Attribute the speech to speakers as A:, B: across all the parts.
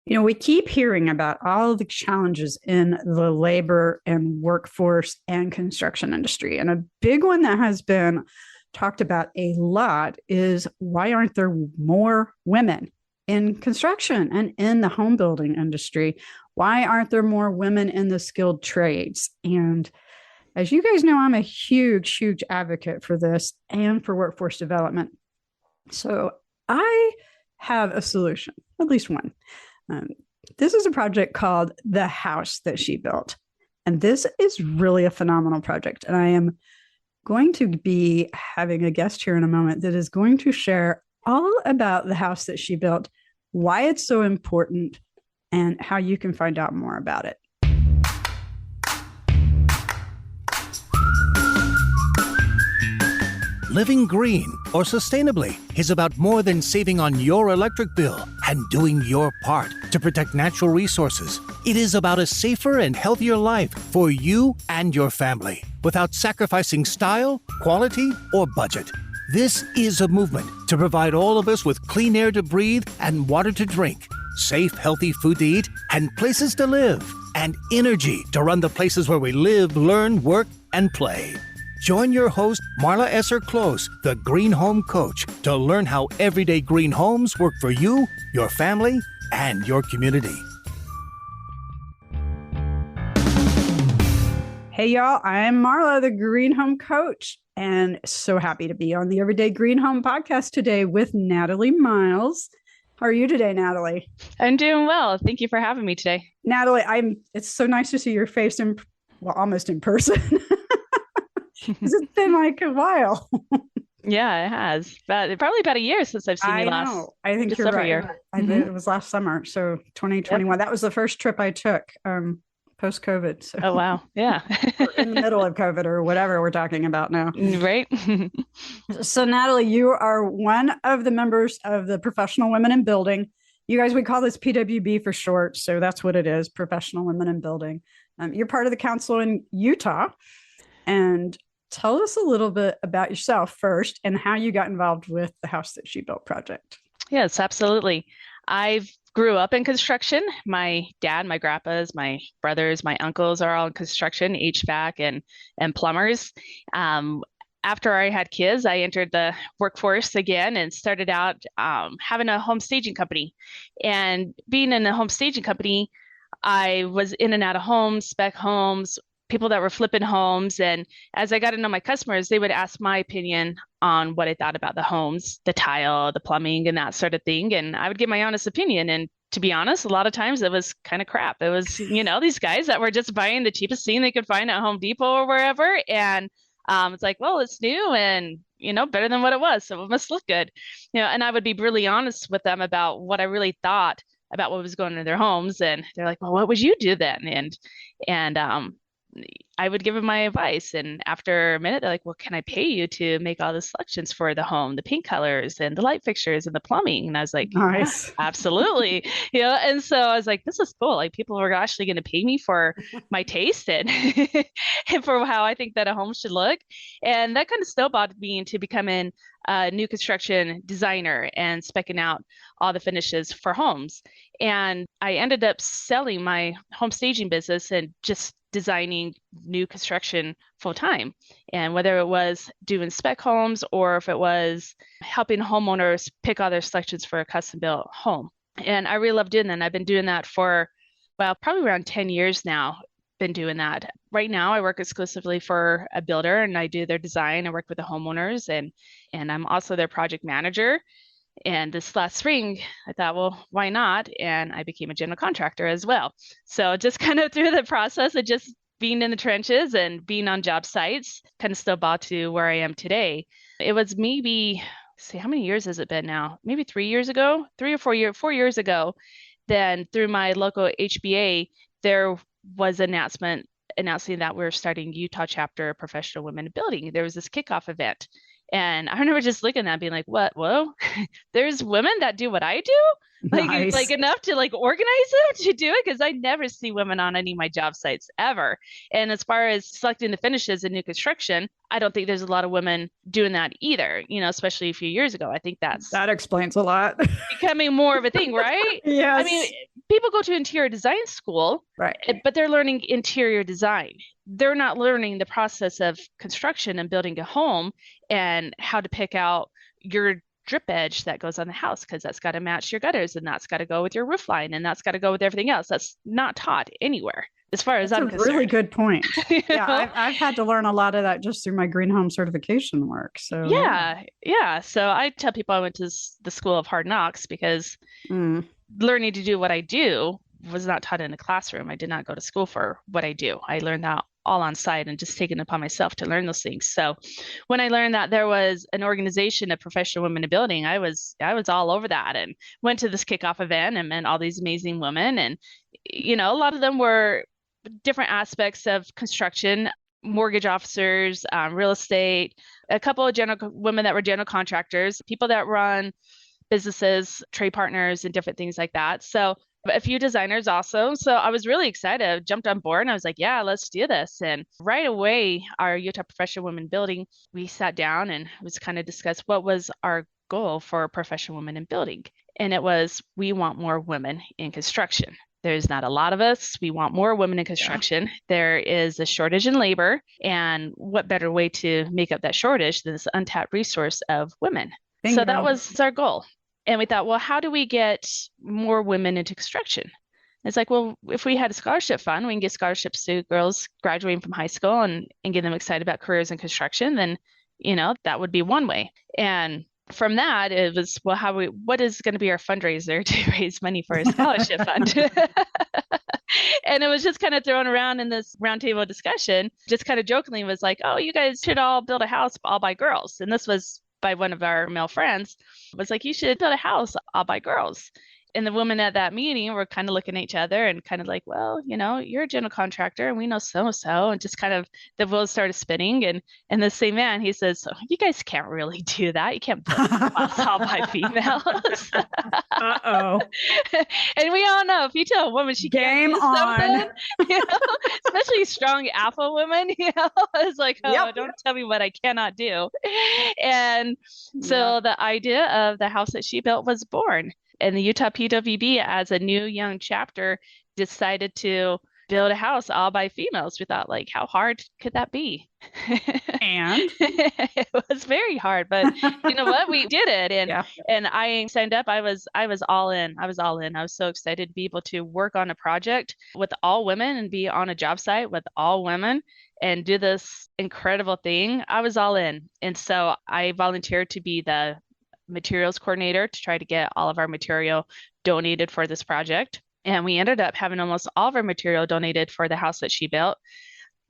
A: We keep hearing about all the challenges in the labor and workforce and construction industry. And a big one that has been talked about a lot is why aren't there more women in construction and in the home building industry? Why aren't there more women in the skilled trades? And as you guys know, I'm a huge, huge advocate for this and for workforce development. So I have a solution, at least one. Um, this is a project called The House That She Built. And this is really a phenomenal project. And I am going to be having a guest here in a moment that is going to share all about the house that she built, why it's so important, and how you can find out more about it.
B: Living green or sustainably is about more than saving on your electric bill and doing your part to protect natural resources. It is about a safer and healthier life for you and your family without sacrificing style, quality, or budget. This is a movement to provide all of us with clean air to breathe and water to drink, safe, healthy food to eat, and places to live, and energy to run the places where we live, learn, work, and play. Join your host, Marla Esser-Close, the Green Home Coach, to learn how everyday green homes work for you, your family, and your community.
A: Hey, y'all, I'm Marla, the Green Home Coach, and so happy to be on the Everyday Green Home podcast today with Natalie Miles. How are you today, Natalie?
C: I'm doing well. Thank you for having me today.
A: Natalie, it's so nice to see your face almost in person. It's been like a while.
C: Yeah, it has. Probably about a year since I've seen you last.
A: I know. I think you're right.
C: Year.
A: It was last summer, so 2021. Yep. That was the first trip I took post-COVID. So.
C: Oh, wow. Yeah.
A: In the middle of COVID or whatever we're talking about now.
C: Right.
A: So, Natalie, you are one of the members of the Professional Women in Building. You guys, we call this PWB for short. So that's what it is, Professional Women in Building. You're part of the council in Utah. And tell us a little bit about yourself first and how you got involved with the House That She Built project.
C: Yes, absolutely. I grew up in construction. My dad, my grandpas, my brothers, my uncles are all in construction, HVAC and plumbers. After I had kids, I entered the workforce again and started out having a home staging company. And being in a home staging company, I was in and out of homes, spec homes, people that were flipping homes. And as I got to know my customers, they would ask my opinion on what I thought about the homes, the tile, the plumbing, and that sort of thing. And I would give my honest opinion. And to be honest, a lot of times it was kind of crap. It was, these guys that were just buying the cheapest thing they could find at Home Depot or wherever. And it's like, well, it's new and, better than what it was. So it must look good. And I would be really honest with them about what I really thought about what was going into their homes. And they're like, well, what would you do then? And I would give them my advice. And after a minute, they're like, well, can I pay you to make all the selections for the home, the paint colors and the light fixtures and the plumbing? And I was like,
A: nice.
C: Yeah, absolutely. And so I was like, this is cool. Like people are actually going to pay me for my taste and, and for how I think that a home should look. And that kind of snowballed me into becoming a new construction designer and speccing out all the finishes for homes. And I ended up selling my home staging business and just designing new construction full time. And whether it was doing spec homes or if it was helping homeowners pick all their selections for a custom built home. And I really love doing that. And I've been doing that for, probably around 10 years now. Been doing that. Right now, I work exclusively for a builder and I do their design. I work with the homeowners and I'm also their project manager. And this last spring, I thought, well, why not? And I became a general contractor as well. So just kind of through the process of just being in the trenches and being on job sites, kind of snowballed to where I am today. It was maybe, how many years has it been now? Maybe 3 years ago, 4 years ago. Then through my local HBA, there was an announcement announcing that we're starting Utah chapter Professional Women in Building. There was this kickoff event. And I remember just looking at that being like, what? Whoa, there's women that do what I do?
A: Nice.
C: like enough to like organize them to do it because I never see women on any of my job sites ever. And as far as selecting the finishes in new construction, I don't think there's a lot of women doing that either, especially a few years ago. I think that's
A: That explains a lot.
C: becoming more of a thing, right? I mean,
A: Yes.
C: people go to interior design school,
A: Right.
C: but they're learning interior design. They're not learning the process of construction and building a home and how to pick out your drip edge that goes on the house because that's got to match your gutters and that's got to go with your roof line and that's got to go with everything else. That's not taught anywhere as far as
A: That's
C: I'm
A: a really
C: concerned.
A: good point.
C: You
A: Yeah,
C: know?
A: I've had to learn a lot of that just through my green home certification work. So yeah.
C: Yeah. So I tell people I went to the school of hard knocks because
A: Mm.
C: learning to do what I do was not taught in a classroom. I did not go to school for what I do. I learned that all on site and just taken it upon myself to learn those things. So when I learned that there was an organization of professional women in building, I was all over that and went to this kickoff event and met all these amazing women. And, a lot of them were different aspects of construction, mortgage officers, real estate, a couple of general women that were general contractors, people that run businesses, trade partners, and different things like that. So a few designers also. So I was really excited. I jumped on board and I was like, yeah, let's do this. And right away, our Utah Professional Women Building, we sat down and was kind of discussed what was our goal for professional women in building. And it was, we want more women in construction. There's not a lot of us. We want more women in construction. Yeah. There is a shortage in labor. And what better way to make up that shortage than this untapped resource of women? Bingo. So that was our goal. And we thought, well, how do we get more women into construction? It's like, well, if we had a scholarship fund, we can get scholarships to girls graduating from high school and get them excited about careers in construction, then, that would be one way. And from that, it was, well, what is going to be our fundraiser to raise money for a scholarship fund? And it was just kind of thrown around in this roundtable discussion, just kind of jokingly was like, oh, you guys should all build a house all by girls. And this was by one of our male friends, was like, you should build a house all by girls. And the women at that meeting were kind of looking at each other and kind of like, well, you're a general contractor and we know so-and-so, and just kind of the wheels started spinning. And the same man, he says, oh, you guys can't really do that. You can't build a house all by females. Uh-oh. And we all know if you tell a woman she can't do something, especially strong alpha women, it's like, oh, yep. Don't tell me what I cannot do. And so the idea of the house that she built was born. And the Utah PWB, as a new young chapter, decided to build a house all by females. We thought, like, how hard could that be?
A: And
C: it was very hard, but you know what? We did it. And I signed up. I was all in. I was so excited to be able to work on a project with all women and be on a job site with all women and do this incredible thing. I was all in. And so I volunteered to be the materials coordinator to try to get all of our material donated for this project. And we ended up having almost all of our material donated for the house that she built.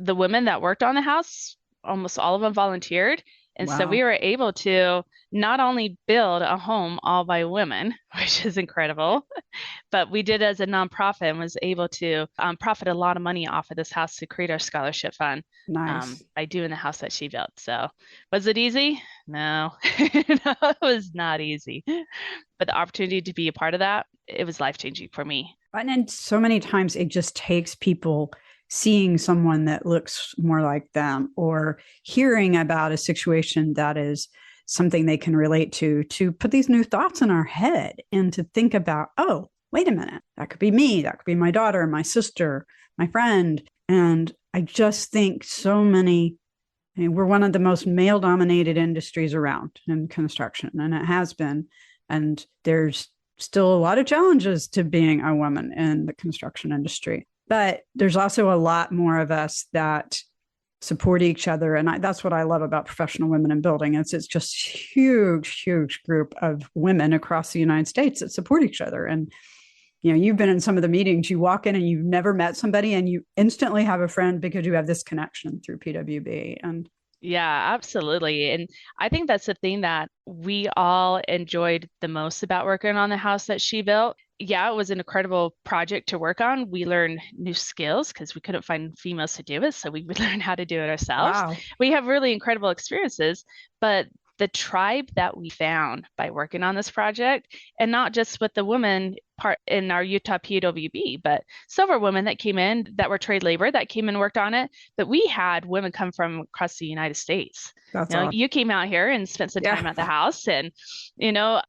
C: The women that worked on the house, almost all of them volunteered. And so we were able to not only build a home all by women, which is incredible, but we did it as a nonprofit and was able to profit a lot of money off of this house to create our scholarship fund.
A: Nice.
C: By doing the house that she built. So was it easy? No, no, it was not easy. But the opportunity to be a part of that, it was life-changing for me.
A: And then so many times it just takes people seeing someone that looks more like them or hearing about a situation that is something they can relate to put these new thoughts in our head and to think about, oh, wait a minute, that could be me, that could be my daughter, my sister, my friend. And I just think we're one of the most male-dominated industries around in construction, and it has been. And there's still a lot of challenges to being a woman in the construction industry. But there's also a lot more of us that support each other. And that's what I love about professional women in building. It's just huge group of women across the United States that support each other. And, you've been in some of the meetings, you walk in and you've never met somebody and you instantly have a friend because you have this connection through PWB. And
C: yeah, absolutely. And I think that's the thing that we all enjoyed the most about working on the house that she built. Yeah, it was an incredible project to work on. We learned new skills because we couldn't find females to do it. So we would learn how to do it ourselves. Wow. We have really incredible experiences, but the tribe that we found by working on this project, and not just with the women part in our Utah PWB, but several women that came in that were trade labor that came and worked on it. But we had women come from across the United States.
A: That's
C: awesome.
A: awesome.
C: You came out here and spent some time at the house, and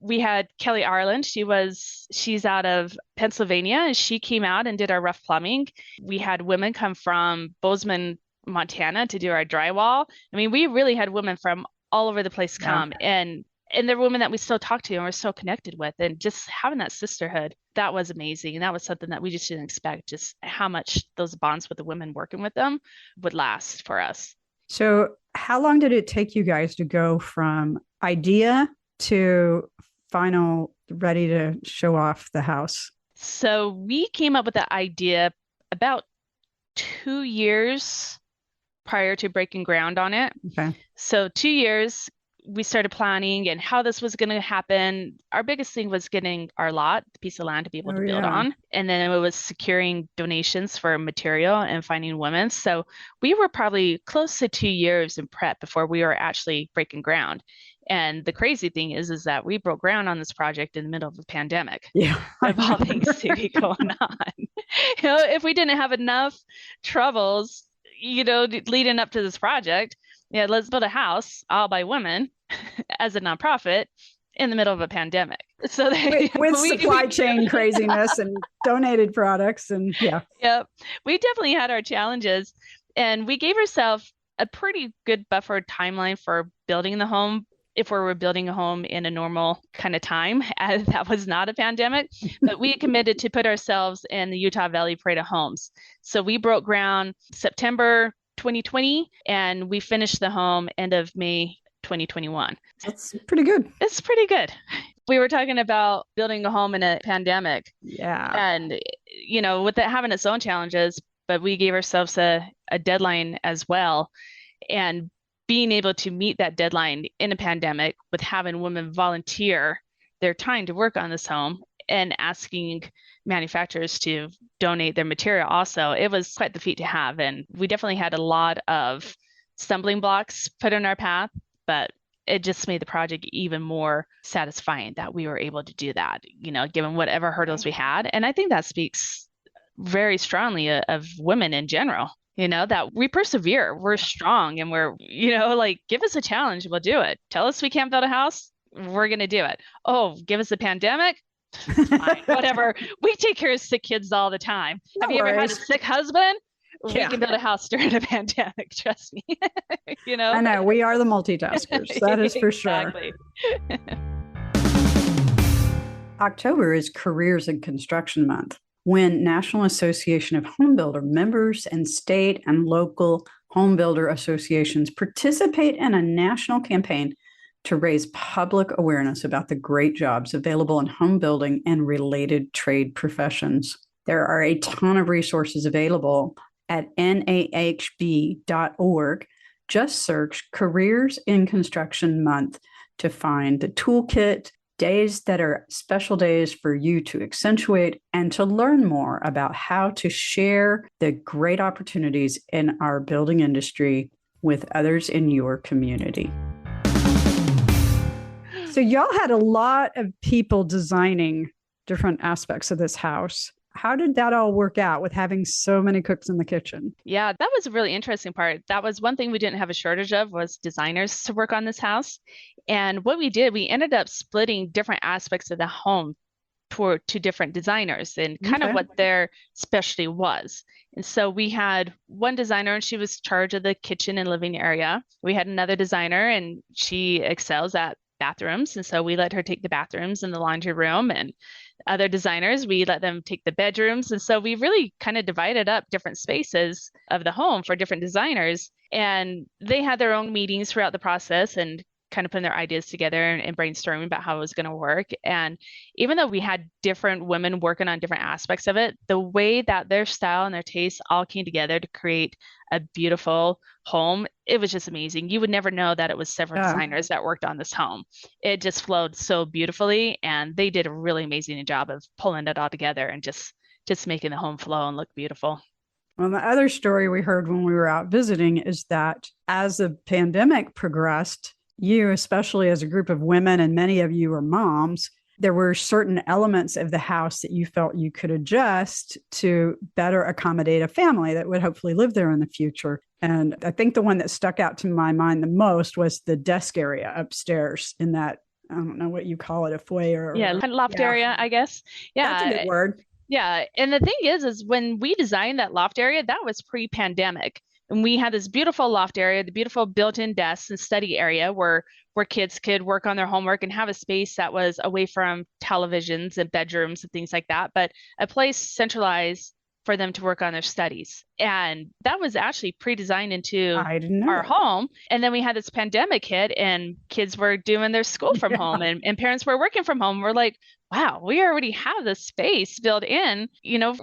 C: we had Kelly Ireland. She's out of Pennsylvania, and she came out and did our rough plumbing. We had women come from Bozeman, Montana to do our drywall. I mean, we really had women from all over the place come, and there were women that we still talk to and we're so connected with, and just having that sisterhood, that was amazing. And that was something that we just didn't expect, just how much those bonds with the women working with them would last for us.
A: So how long did it take you guys to go from idea to final ready to show off the house?
C: So we came up with the idea about 2 years prior to breaking ground on it.
A: Okay.
C: So 2 years, we started planning and how this was going to happen. Our biggest thing was getting our lot, the piece of land to be able to build on. And then it was securing donations for material and finding women. So we were probably close to 2 years in prep before we were actually breaking ground. And the crazy thing is that we broke ground on this project in the middle of a pandemic.
A: Yeah.
C: Of all things to be going on. If we didn't have enough troubles, leading up to this project, let's build a house all by women as a nonprofit in the middle of a pandemic. So
A: with supply chain craziness and donated products and
C: we definitely had our challenges, and we gave ourselves a pretty good buffer timeline for building the home. If we were building a home in a normal kind of time, as that was not a pandemic, but we committed to put ourselves in the Utah Valley Parade of Homes. So we broke ground September 2020, and we finished the home end of May 2021.
A: That's pretty good.
C: It's pretty good. We were talking about building a home in a pandemic.
A: Yeah.
C: And, with it having its own challenges, but we gave ourselves a deadline as well. And being able to meet that deadline in a pandemic with having women volunteer their time to work on this home and asking manufacturers to donate their material also, it was quite the feat to have. And we definitely had a lot of stumbling blocks put in our path, but it just made the project even more satisfying that we were able to do that, given whatever hurdles we had. And I think that speaks very strongly of women in general. That we persevere, we're strong, and we're, give us a challenge, we'll do it. Tell us we can't build a house, we're going to do it. Oh, give us a pandemic, fine, whatever. We take care of sick kids all the time. Have you ever had a sick husband? We can build a house during a pandemic, trust me. I
A: know, we are the multitaskers, that is for sure.
C: Exactly.
A: October is Careers in Construction Month, when National Association of Home Builder members and state and local home builder associations participate in a national campaign to raise public awareness about the great jobs available in home building and related trade professions. There are a ton of resources available at nahb.org. Just search Careers in Construction Month to find the toolkit, days that are special days for you to accentuate and to learn more about how to share the great opportunities in our building industry with others in your community. So y'all had a lot of people designing different aspects of this house. How did that all work out with having so many cooks in the kitchen?
C: Yeah, that was a really interesting part. That was one thing we didn't have a shortage of, was designers to work on this house. And what we did, we ended up splitting different aspects of the home to different designers and kind of what their specialty was. And so we had one designer, and she was in charge of the kitchen and living area. We had another designer, and she excels at bathrooms. And so we let her take the bathrooms and the laundry room, and other designers, we let them take the bedrooms. And so we really kind of divided up different spaces of the home for different designers. And they had their own meetings throughout the process and kind of putting their ideas together and brainstorming about how it was going to work. And even though we had different women working on different aspects of it, the way that their style and their tastes all came together to create a beautiful home, it was just amazing. You would never know that it was several designers that worked on this home. It just flowed so beautifully, and they did a really amazing job of pulling it all together and just making the home flow and look beautiful.
A: Well, the other story we heard when we were out visiting is that as the pandemic progressed, you, especially as a group of women, and many of you are moms, there were certain elements of the house that you felt you could adjust to better accommodate a family that would hopefully live there in the future. And I think the one that stuck out to my mind the most was the desk area upstairs in that, I don't know what you call it, a foyer.
C: Yeah, kind of loft area, I guess.
A: That's a good word.
C: Yeah. And the thing is when we designed that loft area, that was pre-pandemic. And we had this beautiful loft area, the beautiful built-in desks and study area where kids could work on their homework and have a space that was away from televisions and bedrooms and things like that, but a place centralized for them to work on their studies. And that was actually pre-designed into our home. And then we had this pandemic hit and kids were doing their school from home and parents were working from home. We're like, wow, we already have this space built in,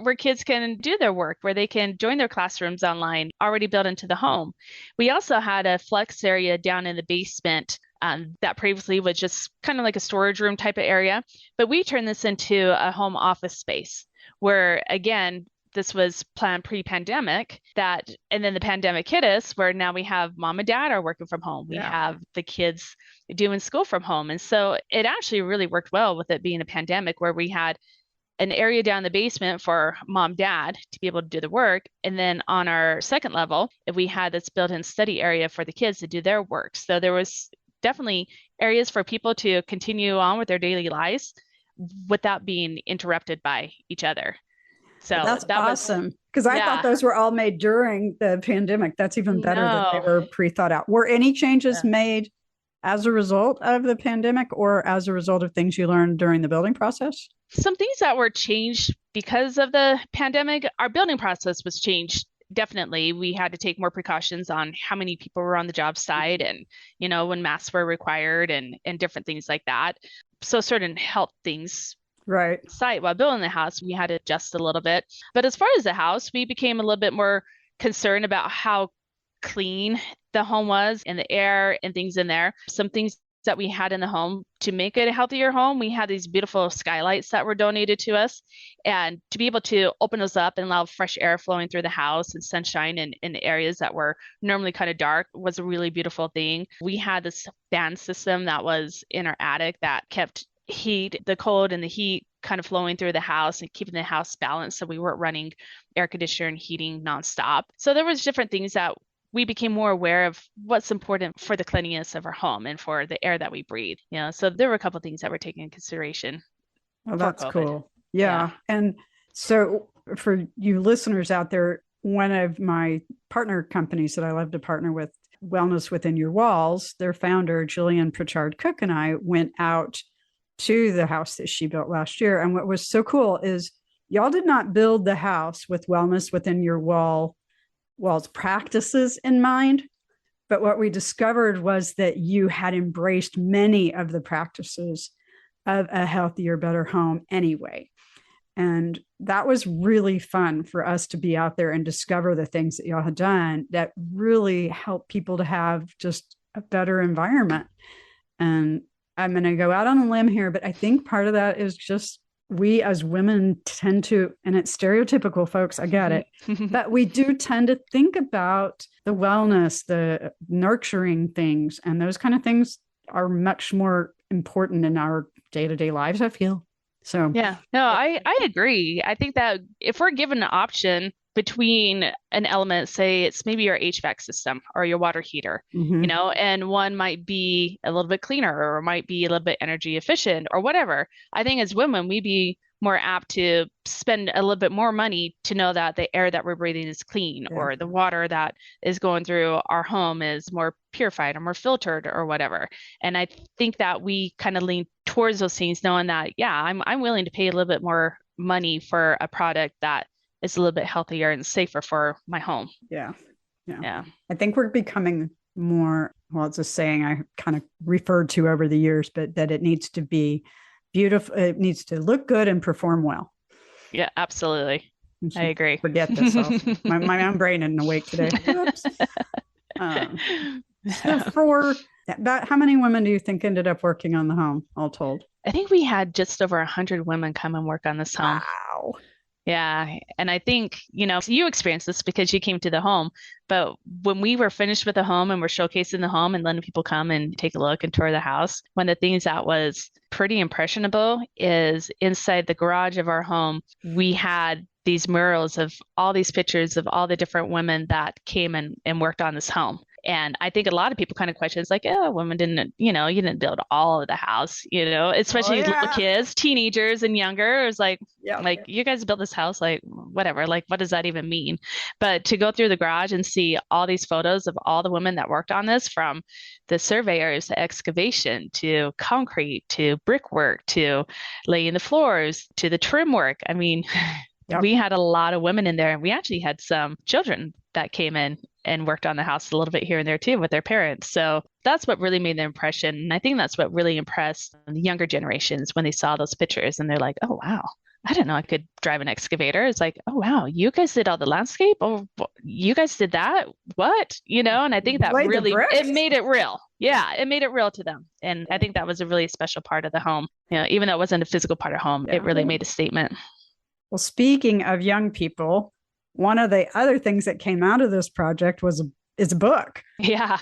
C: where kids can do their work, where they can join their classrooms online, already built into the home. We also had a flex area down in the basement that previously was just kind of like a storage room type of area. But we turned this into a home office space where, again, this was planned pre-pandemic and then the pandemic hit us where now we have mom and dad are working from home. We have the kids doing school from home. And so it actually really worked well with it being a pandemic where we had an area down in the basement for mom, dad to be able to do the work. And then on our second level, we had this built-in study area for the kids to do their work. So there was definitely areas for people to continue on with their daily lives without being interrupted by each other. So
A: that's awesome. Because I thought those were all made during the pandemic. That's even better that they were pre-thought out. Were any changes made as a result of the pandemic or as a result of things you learned during the building process?
C: Some things that were changed because of the pandemic, our building process was changed. Definitely. We had to take more precautions on how many people were on the job site and, when masks were required and different things like that. So certain health things site while building the house, we had to adjust a little bit. But as far as the house, we became a little bit more concerned about how clean the home was and the air and things in there. Some things that we had in the home to make it a healthier home. We had these beautiful skylights that were donated to us, and to be able to open those up and allow fresh air flowing through the house and sunshine in areas that were normally kind of dark was a really beautiful thing. We had this fan system that was in our attic that kept the cold and the heat kind of flowing through the house and keeping the house balanced. So we weren't running air conditioner and heating nonstop. So there was different things that we became more aware of what's important for the cleanliness of our home and for the air that we breathe. So there were a couple of things that were taken into consideration.
A: Well, that's cool. Yeah. And so for you listeners out there, one of my partner companies that I love to partner with, Wellness Within Your Walls, their founder, Jillian Pritchard Cook, and I went out to the house that she built last year. And what was so cool is y'all did not build the house with wellness within your walls practices in mind. But what we discovered was that you had embraced many of the practices of a healthier, better home anyway. And that was really fun for us to be out there and discover the things that y'all had done that really help people to have just a better environment. And I'm going to go out on a limb here, but I think part of that is just we as women tend to, and it's stereotypical, folks, I get it, but we do tend to think about the wellness, the nurturing things, and those kind of things are much more important in our day-to-day lives, I feel. So
C: yeah, no, I agree. I think that if we're given an option between an element, say it's maybe your HVAC system or your water heater, and one might be a little bit cleaner or might be a little bit energy efficient or whatever. I think as women, we'd be more apt to spend a little bit more money to know that the air that we're breathing is clean or the water that is going through our home is more purified or more filtered or whatever. And I think that we kind of lean towards those things knowing that, I'm willing to pay a little bit more money for a product that is a little bit healthier and safer for my home.
A: Yeah. I think we're becoming more, well, it's a saying I kind of referred to over the years, but that it needs to be beautiful. It needs to look good and perform well.
C: Yeah, absolutely. I agree.
A: Forget this. My own brain isn't awake today. Whoops. So for that, how many women do you think ended up working on the home, all told?
C: I think we had just over 100 women come and work on this home.
A: Wow.
C: Yeah. And I think, you experienced this because you came to the home, but when we were finished with the home and we're showcasing the home and letting people come and take a look and tour the house, one of the things that was pretty impressionable is inside the garage of our home, we had these murals of all these pictures of all the different women that came and worked on this home. And I think a lot of people kind of question, it's like, oh, women didn't, you didn't build all of the house,
A: Oh
C: especially little
A: yeah.
C: kids, teenagers and younger. It was
A: Yeah.
C: like you guys built this house, like whatever, like what does that even mean? But to go through the garage and see all these photos of all the women that worked on this, from the surveyors to excavation to concrete to brickwork to laying the floors to the trim work. I mean,
A: Yep.
C: we had a lot of women in there, and we actually had some children that came in and worked on the house a little bit here and there too with their parents. So that's what really made the impression. And I think that's what really impressed the younger generations when they saw those pictures and they're like, oh, wow. I didn't know I could drive an excavator. It's like, oh, wow, you guys did all the landscape. Oh, you guys did that. What? And I think that
A: Laid the
C: really, it
A: bricks.
C: made it real. Yeah, it made it real to them. And I think that was a really special part of the home. Even though it wasn't a physical part of home,
A: Yeah.
C: it really made a statement.
A: Well, speaking of young people, one of the other things that came out of this project is a book.
C: Yeah.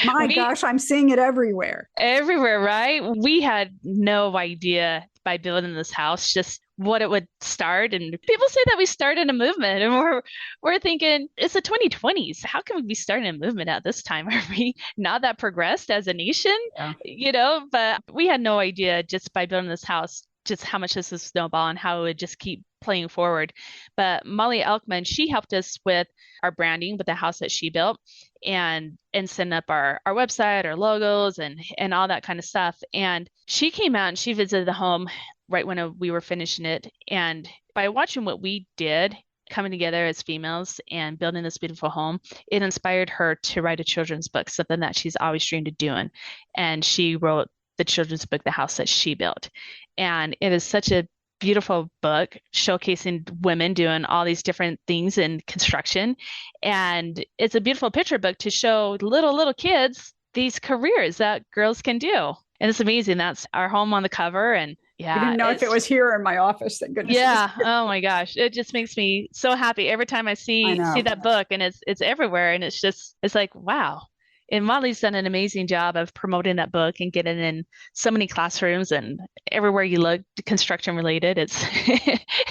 A: My gosh, I'm seeing it everywhere.
C: Everywhere, right? We had no idea by building this house just what it would start. And people say that we started a movement, and we're thinking it's the 2020s. How can we be starting a movement at this time? Are we not that progressed as a nation?
A: Yeah.
C: But we had no idea just by building this house just how much this would snowball and how it would just keep playing forward. But Molly Elkman, she helped us with our branding with the house that she built and setting up our website, our logos and all that kind of stuff. And she came out and she visited the home right when we were finishing it. And by watching what we did, coming together as females and building this beautiful home, it inspired her to write a children's book, something that she's always dreamed of doing. And she wrote the children's book, The House That She Built. And it is such a beautiful book showcasing women doing all these different things in construction. And it's a beautiful picture book to show little kids these careers that girls can do. And it's amazing. That's our home on the cover. And yeah,
A: I didn't know if it was here or in my office. Thank goodness.
C: Yeah. Oh my gosh. It just makes me so happy every time I see that book, and it's everywhere. And it's like, wow. And Molly's done an amazing job of promoting that book and getting it in so many classrooms and everywhere you look, construction related. It's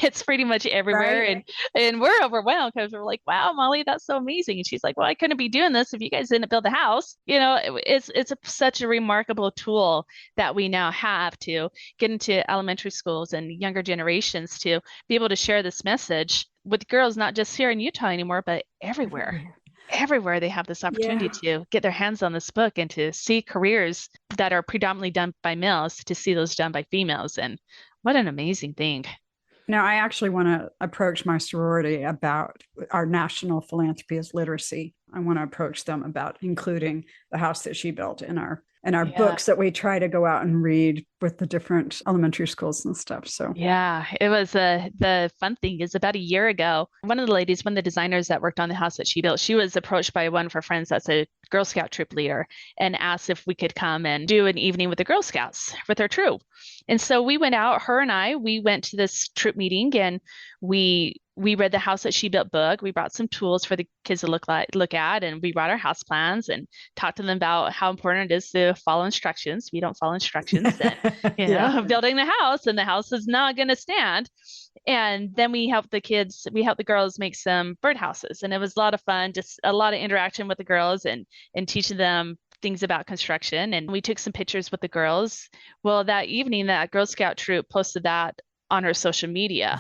C: it's pretty much everywhere. Right. And we're overwhelmed because we're like, wow, Molly, that's so amazing. And she's like, well, I couldn't be doing this if you guys didn't build the house. It's such a remarkable tool that we now have to get into elementary schools and younger generations to be able to share this message with girls, not just here in Utah anymore, but everywhere. Everywhere they have this opportunity to get their hands on this book and to see careers that are predominantly done by males, to see those done by females. And what an amazing thing.
A: Now, I actually want to approach my sorority about our national philanthropy as literacy. I want to approach them about including the house that she built in our books that we try to go out and read with the different elementary schools and stuff. So
C: yeah, it was the fun thing is about a year ago, one of the designers that worked on the house that she built, she was approached by one of her friends that's a Girl Scout troop leader and asked if we could come and do an evening with the Girl Scouts with her troop. And so we went out, her and I, we went to this troop meeting and we read the house that she built book. We brought some tools for the kids to look at, and we brought our house plans and talked to them about how important it is to follow instructions. We don't follow instructions, and, building the house, and the house is not going to stand. And then we helped the girls make some birdhouses, and it was a lot of fun, just a lot of interaction with the girls and teaching them things about construction. And we took some pictures with the girls. Well, that evening, that Girl Scout troop posted that on her social media.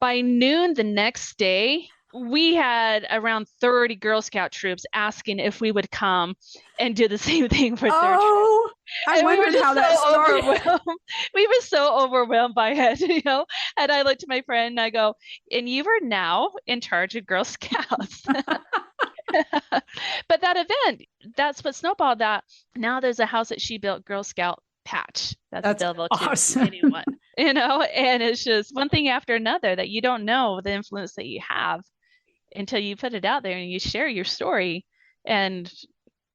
C: By noon the next day, we had around 30 Girl Scout troops asking if we would come and do the same thing with their troop.
A: I wondered how that started.
C: We were so overwhelmed by it, And I looked at my friend and I go, and you are now in charge of Girl Scouts. But that event, that's what snowballed that. Now there's a house that she built Girl Scout patch that's available
A: awesome.
C: To anyone, and it's just one thing after another that you don't know the influence that you have until you put it out there and you share your story. And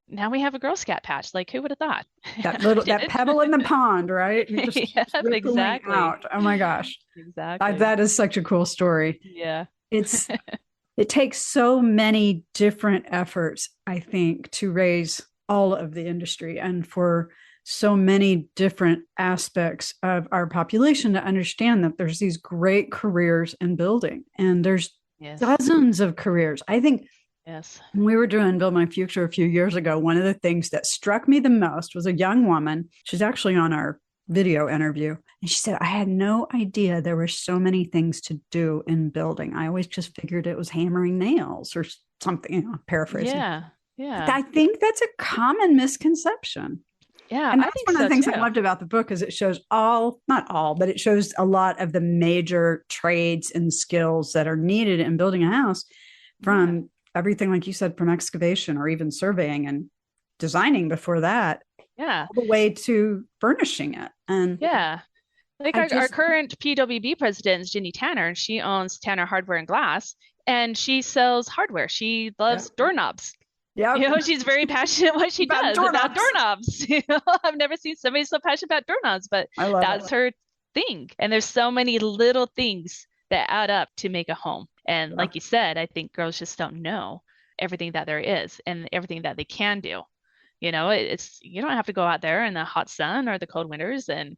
C: now we have a Girl Scout patch. Like, who would have thought?
A: That pebble in the pond, right? It just keeps
C: Yep,
A: rippling
C: exactly.
A: out. Oh my gosh.
C: Exactly.
A: That is such a cool story.
C: Yeah.
A: It takes so many different efforts, I think, to raise all of the industry and for so many different aspects of our population to understand that there's these great careers in building and there's
C: Yes.
A: dozens of careers. I think
C: Yes.
A: when we were doing Build My Future a few years ago, one of the things that struck me the most was a young woman. She's actually on our video interview. And she said, I had no idea there were so many things to do in building. I always just figured it was hammering nails or something, paraphrasing.
C: Yeah. Yeah.
A: But I think that's a common misconception.
C: Yeah.
A: And
C: I
A: that's
C: think
A: one of the
C: so
A: things
C: too.
A: I loved about the book is it shows not all, but it shows a lot of the major trades and skills that are needed in building a house from everything, like you said, from excavation or even surveying and designing before that,
C: Yeah.
A: all the way to furnishing it. And
C: Yeah. Like our current PWB president is Ginny Tanner, and she owns Tanner Hardware and Glass, and she sells hardware. She loves doorknobs.
A: Yeah,
C: She's very passionate what she does about doorknobs. I've never seen somebody so passionate about doorknobs, but that's her thing. And there's so many little things that add up to make a home. And like you said, I think girls just don't know everything that there is and everything that they can do. It's you don't have to go out there in the hot sun or the cold winters and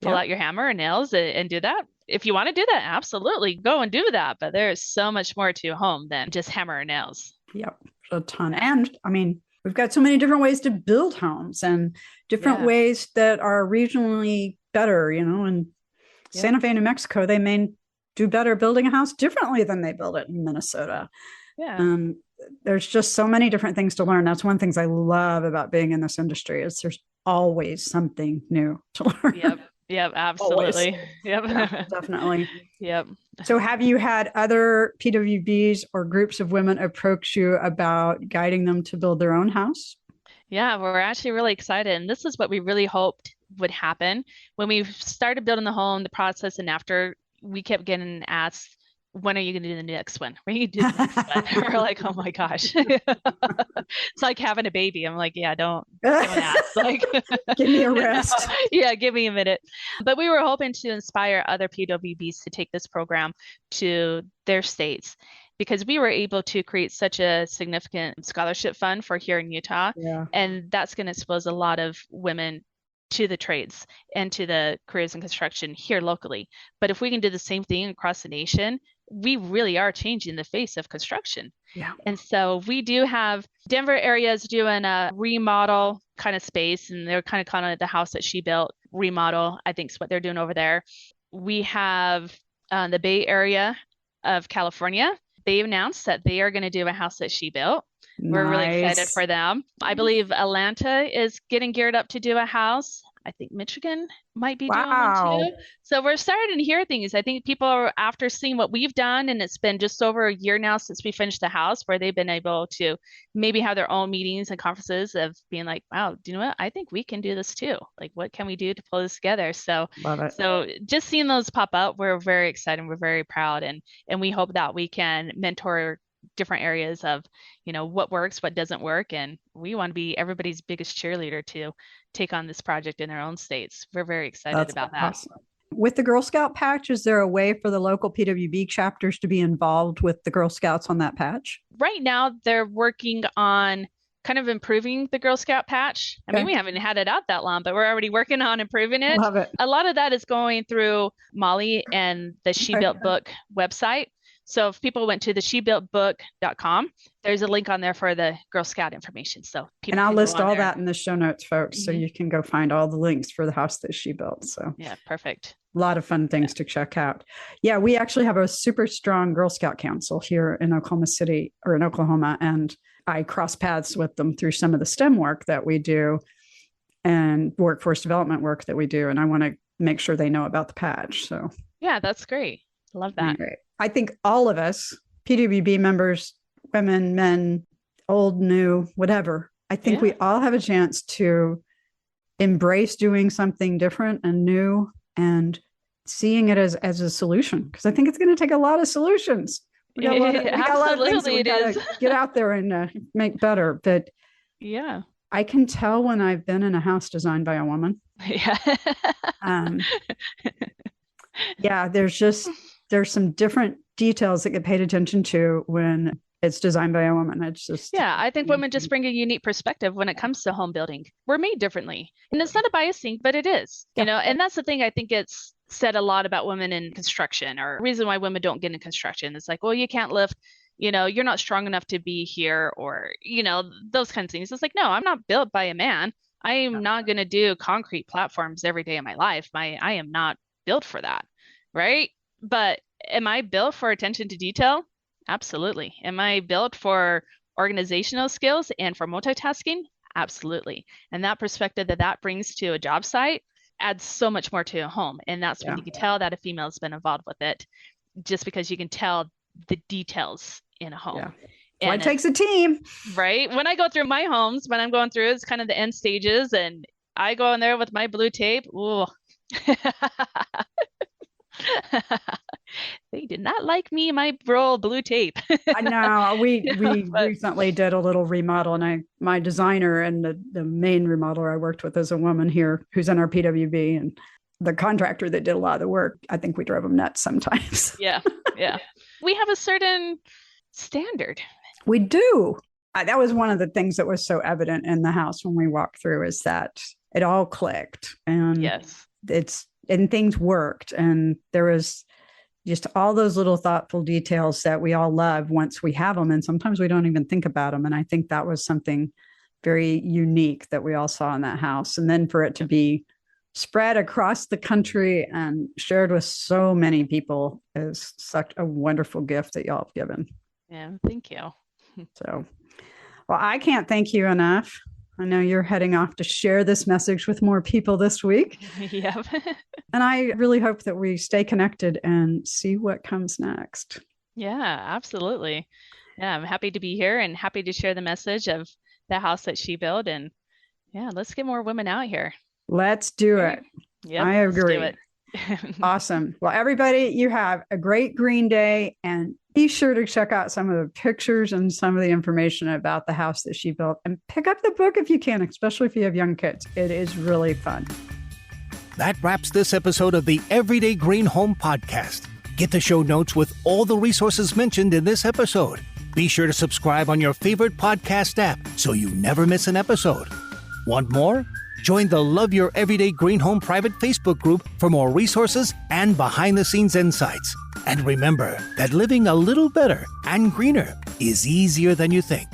C: pull out your hammer and nails and do that. If you want to do that, absolutely go and do that. But there's so much more to a home than just hammer and nails.
A: Yep, a ton. And I mean, we've got so many different ways to build homes and different ways that are regionally better, in Santa Fe, New Mexico, they may do better building a house differently than they build it in Minnesota.
C: Yeah.
A: There's just so many different things to learn. That's one of the things I love about being in this industry is there's always something new to learn.
C: Yep, absolutely.
A: Always. Yep. Definitely.
C: Yep.
A: So have you had other PWBs or groups of women approach you about guiding them to build their own house?
C: Yeah, we're actually really excited. And this is what we really hoped would happen. When we started building the home, the process, and after, we kept getting asked, when are you going to do the next one? When are you going to do the next one? We're like, oh my gosh. It's like having a baby. I'm like, yeah, don't ask. Like,
A: give me a rest.
C: Yeah, give me a minute. But we were hoping to inspire other PWBs to take this program to their states because we were able to create such a significant scholarship fund for here in Utah.
A: Yeah.
C: And that's going to expose a lot of women to the trades and to the careers in construction here locally. But if we can do the same thing across the nation, we really are changing the face of construction.
A: Yeah.
C: And so we do have Denver areas doing a remodel kind of space, and they're kind of calling it the house that she built remodel, I think is what they're doing over there. We have the Bay Area of California. They announced that they are going to do a house that she built. We're really excited for them. I believe Atlanta is getting geared up to do a house. I think Michigan might be doing one too. So we're starting to hear things. I think people are, after seeing what we've done, and it's been just over a year now since we finished the house, where they've been able to maybe have their own meetings and conferences of being like, wow, do you know what? I think we can do this too. Like, what can we do to pull this together? So, so just seeing those pop up, we're very excited. We're very proud. And we hope that we can mentor different areas of, what works, what doesn't work. And we want to be everybody's biggest cheerleader to take on this project in their own states. We're very excited about that.
A: Awesome. With the Girl Scout patch, is there a way for the local PWB chapters to be involved with the Girl Scouts on that patch?
C: Right now, they're working on kind of improving the Girl Scout patch. I mean, we haven't had it out that long, but we're already working on improving it.
A: Love it.
C: A lot of that is going through Molly and the She Built Book website. So if people went to the shebuiltbook.com, there's a link on there for the Girl Scout information. So
A: and I'll list all that in the show notes, folks. So you can go find all the links for the house that she built. So
C: yeah, perfect.
A: A lot of fun things to check out. Yeah, we actually have a super strong Girl Scout council here in Oklahoma City or in Oklahoma. And I cross paths with them through some of the STEM work that we do and workforce development work that we do. And I want to make sure they know about the patch. So
C: yeah, that's great. Love that.
A: Great. I think all of us, PWB members, women, men, old, new, whatever, I think we all have a chance to embrace doing something different and new and seeing it as a solution. Because I think it's going to take a lot of solutions. We got a lot of things that we got to get out there and make better. But
C: yeah,
A: I can tell when I've been in a house designed by a woman.
C: Yeah.
A: Um, yeah, there's some different details that get paid attention to when it's designed by a woman. It's just
C: Yeah, I think women just bring a unique perspective when it comes to home building. We're made differently. And it's not a bias thing, but it is,
A: Yeah.
C: and that's the thing I think it's said a lot about women in construction, or reason why women don't get into construction. It's like, well, you can't lift, you're not strong enough to be here, or, those kinds of things. It's like, no, I'm not built by a man. I am not going to do concrete platforms every day of my life. I am not built for that. Right. But am I built for attention to detail? Absolutely. Am I built for organizational skills and for multitasking? Absolutely. And that perspective that brings to a job site adds so much more to a home. And that's when you can tell that a female has been involved with it, just because you can tell the details in a home.
A: Yeah. Well, it takes a team.
C: Right. When I go through my homes, when I'm going through, it's kind of the end stages, and I go in there with my blue tape. Ooh. They did not like me, my roll blue tape.
A: I know. We recently did a little remodel, and my designer and the main remodeler I worked with is a woman here who's in our PWB, and the contractor that did a lot of the work, I think we drove them nuts sometimes.
C: Yeah. We have a certain standard.
A: We do. That was one of the things that was so evident in the house when we walked through, is that it all clicked, and
C: yes,
A: and things worked, and there was just all those little thoughtful details that we all love once we have them, and sometimes we don't even think about them. And I think that was something very unique that we all saw in that house, and then for it to be spread across the country and shared with so many people is such a wonderful gift that y'all have given.
C: Yeah, thank you.
A: So, well, I can't thank you enough. I know you're heading off to share this message with more people this week.
C: Yeah.
A: And I really hope that we stay connected and see what comes next.
C: Yeah, absolutely. Yeah, I'm happy to be here and happy to share the message of the house that she built. And yeah, let's get more women out here.
A: Let's do it.
C: Yep,
A: I agree.
C: Let's do it.
A: Awesome. Well, everybody, you have a great green day, and be sure to check out some of the pictures and some of the information about the house that she built, and pick up the book if you can, especially if you have young kids. It is really fun.
B: That wraps this episode of the Everyday Green Home Podcast. Get the show notes with all the resources mentioned in this episode. Be sure to subscribe on your favorite podcast app so you never miss an episode. Want more? Join the Love Your Everyday Green Home private Facebook group for more resources and behind-the-scenes insights. And remember that living a little better and greener is easier than you think.